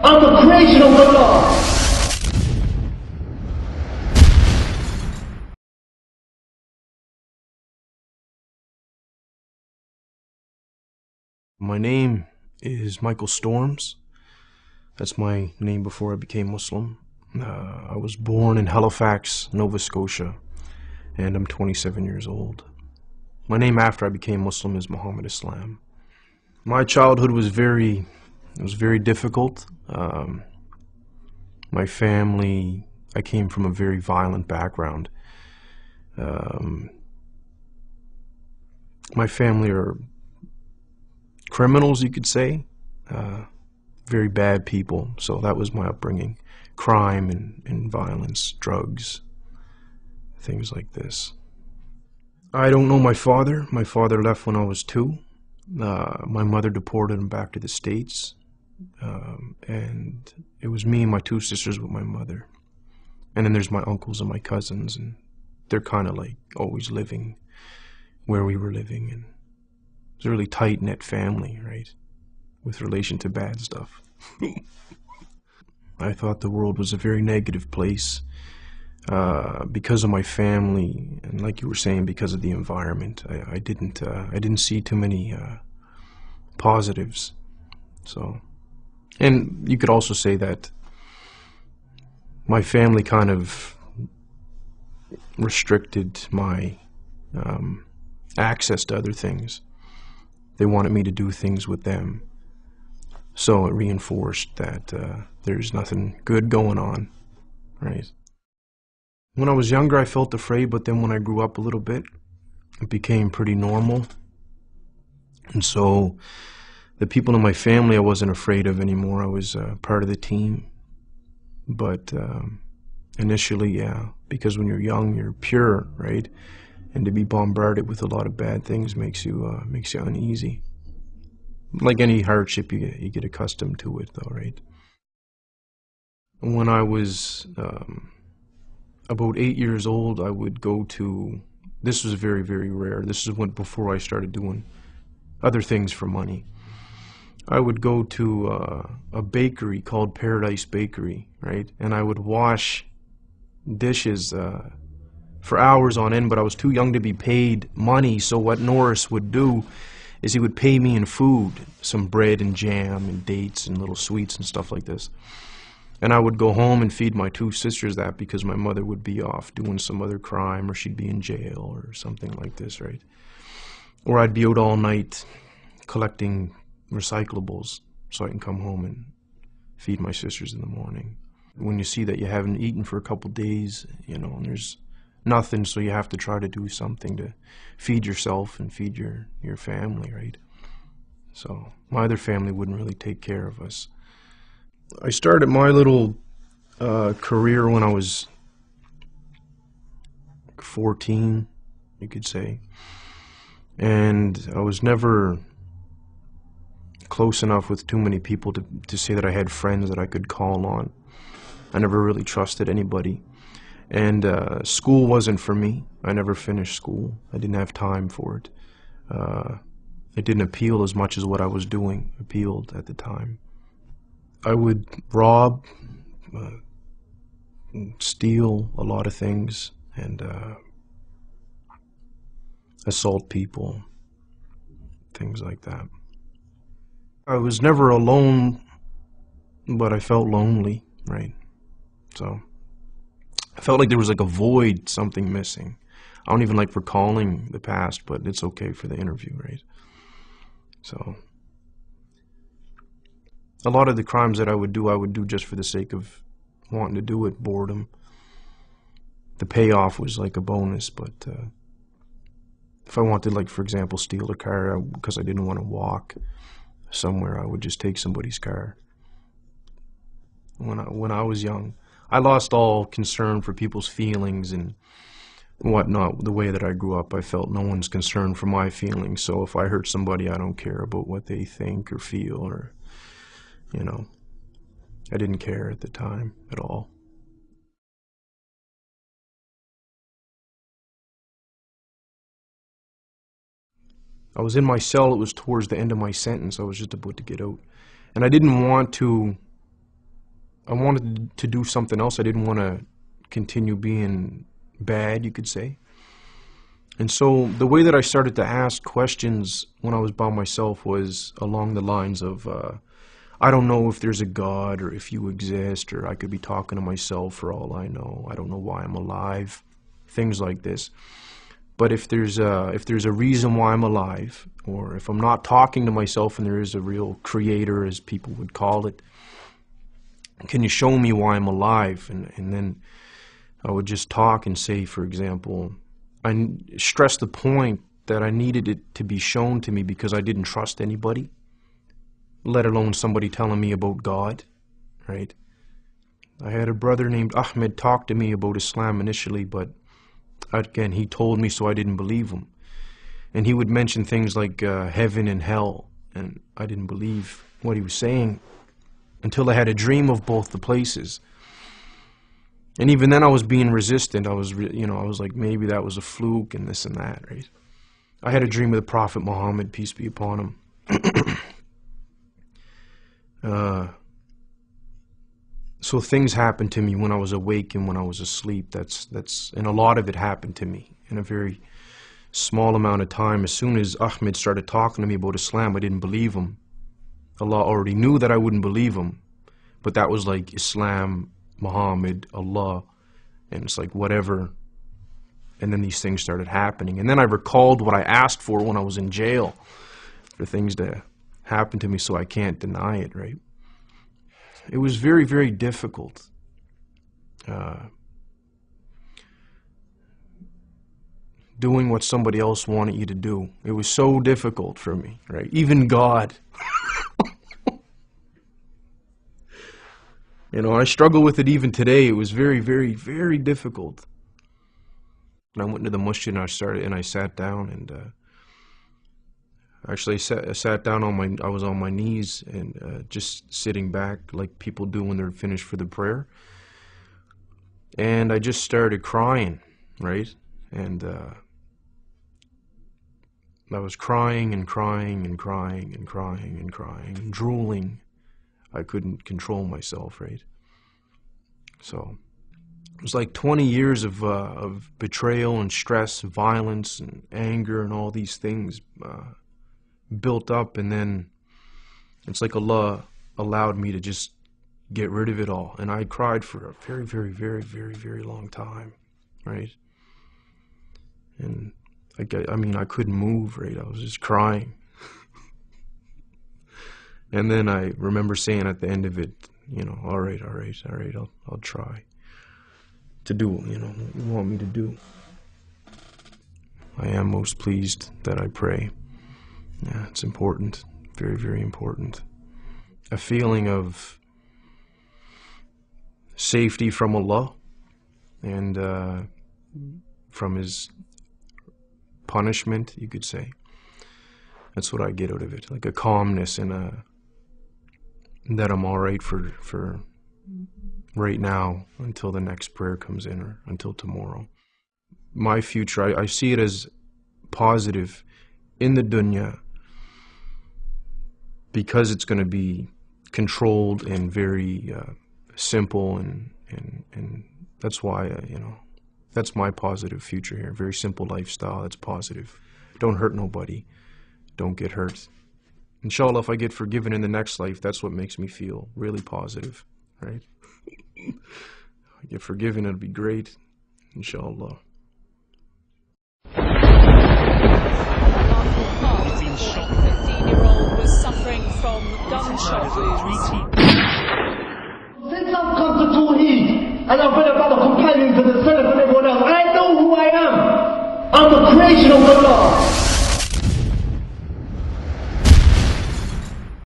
I'm the creation of the law. My name is Michael Storms. That's my name before I became Muslim. I was born in Halifax, Nova Scotia, and I'm 27 years old. My name after I became Muslim is Muhammad Islam. My childhood was very difficult. My family, I came from a very violent background. My family are criminals, you could say. Very bad people. So that was my upbringing. Crime and violence, drugs, things like this. I don't know my father. My father left when I was 2. My mother deported him back to the States. And it was me and my 2 sisters with my mother. And then there's my uncles and my cousins, and they're kind of like always living where we were living. And it's a really tight-knit family, right? With relation to bad stuff. I thought the world was a very negative place because of my family, and like you were saying, because of the environment. I didn't see too many positives. So, and you could also say that my family kind of restricted my access to other things. They wanted me to do things with them. So it reinforced that there's nothing good going on, right? When I was younger, I felt afraid, but then when I grew up a little bit, it became pretty normal. And so the people in my family I wasn't afraid of anymore. I was part of the team. But initially, yeah, because when you're young, you're pure, right? And to be bombarded with a lot of bad things makes you uneasy. Like any hardship, you get accustomed to it, though, right? When I was about 8 years old, I would go to, this was very, very rare. This is before I started doing other things for money. I would go to a bakery called Paradise Bakery, right? And I would wash dishes for hours on end, but I was too young to be paid money, so what Norris would do is he would pay me in food, some bread and jam and dates and little sweets and stuff like this. And I would go home and feed my 2 sisters that because my mother would be off doing some other crime, or she'd be in jail or something like this, right? Or I'd be out all night collecting recyclables so I can come home and feed my sisters in the morning. When you see that you haven't eaten for a couple days, you know, and there's nothing, so you have to try to do something to feed yourself and feed your family, right? So my other family wouldn't really take care of us. I started my little career when I was 14, you could say, and I was never close enough with too many people to say that I had friends that I could call on. I never really trusted anybody. And school wasn't for me. I never finished school. I didn't have time for it. It didn't appeal as much as what I was doing appealed at the time. I would rob, steal a lot of things, and assault people, things like that. I was never alone, but I felt lonely, right? So I felt like there was like a void, something missing. I don't even like recalling the past, but it's okay for the interview, right? So a lot of the crimes that I would do just for the sake of wanting to do it, boredom. The payoff was like a bonus, but if I wanted, like, for example, steal a car because I didn't want to walk somewhere, I would just take somebody's car. When I was young, I lost all concern for people's feelings and whatnot. The way that I grew up, I felt no one's concerned for my feelings. So if I hurt somebody, I don't care about what they think or feel, or, you know, I didn't care at the time at all. I was in my cell. It was towards the end of my sentence. I was just about to get out. And I didn't want to I wanted to do something else. I didn't want to continue being bad, you could say. And so the way that I started to ask questions when I was by myself was along the lines of, I don't know if there's a God or if you exist, or I could be talking to myself for all I know. I don't know why I'm alive. Things like this. But if there's a reason why I'm alive, or if I'm not talking to myself and there is a real creator, as people would call it, can you show me why I'm alive? And then I would just talk and say, for example, I stressed the point that I needed it to be shown to me because I didn't trust anybody, let alone somebody telling me about God, right? I had a brother named Ahmed talk to me about Islam initially, but again, he told me, so I didn't believe him. And he would mention things like heaven and hell, and I didn't believe what he was saying until I had a dream of both the places. And even then I was being resistant. I was, I was like, maybe that was a fluke and this and that, right? I had a dream of the Prophet Muhammad, peace be upon him. So things happened to me when I was awake and when I was asleep. And a lot of it happened to me in a very small amount of time. As soon as Ahmed started talking to me about Islam, I didn't believe him. Allah already knew that I wouldn't believe him, but that was like Islam, Muhammad, Allah, and it's like whatever. And then these things started happening. And then I recalled what I asked for when I was in jail, for things to happen to me, so I can't deny it, right? It was very, very difficult. Doing what somebody else wanted you to do. It was so difficult for me, right? Even God. I struggle with it even today. It was very, very, very difficult. And I went to the masjid and I sat down and actually I sat down I was on my knees and just sitting back like people do when they're finished for the prayer. And I just started crying, right? And I was crying and crying and crying and crying and crying and drooling. I couldn't control myself, right? So it was like 20 years of betrayal and stress, violence and anger and all these things built up, and then it's like Allah allowed me to just get rid of it all. And I cried for a very, very, very, very, very long time, right? And I couldn't move, right? I was just crying. And then I remember saying at the end of it, all right, I'll try to do, what you want me to do. I am most pleased that I pray. Yeah, it's important, very, very important. A feeling of safety from Allah and from His punishment, you could say. That's what I get out of it, like a calmness and that I'm all right for right now until the next prayer comes in or until tomorrow. My future, I see it as positive in the dunya because it's going to be controlled and very simple and that's why, that's my positive future here. Very simple lifestyle, that's positive. Don't hurt nobody. Don't get hurt. Inshallah, if I get forgiven in the next life, that's what makes me feel really positive, right? If I get forgiven, it'll be great, inshallah. Been shot. 15-year-old was suffering from gunshot wounds. Since I've come to Tawheed, and I've read about the companions and the Salaf and everyone else, I know who I am. I'm the creation of Allah.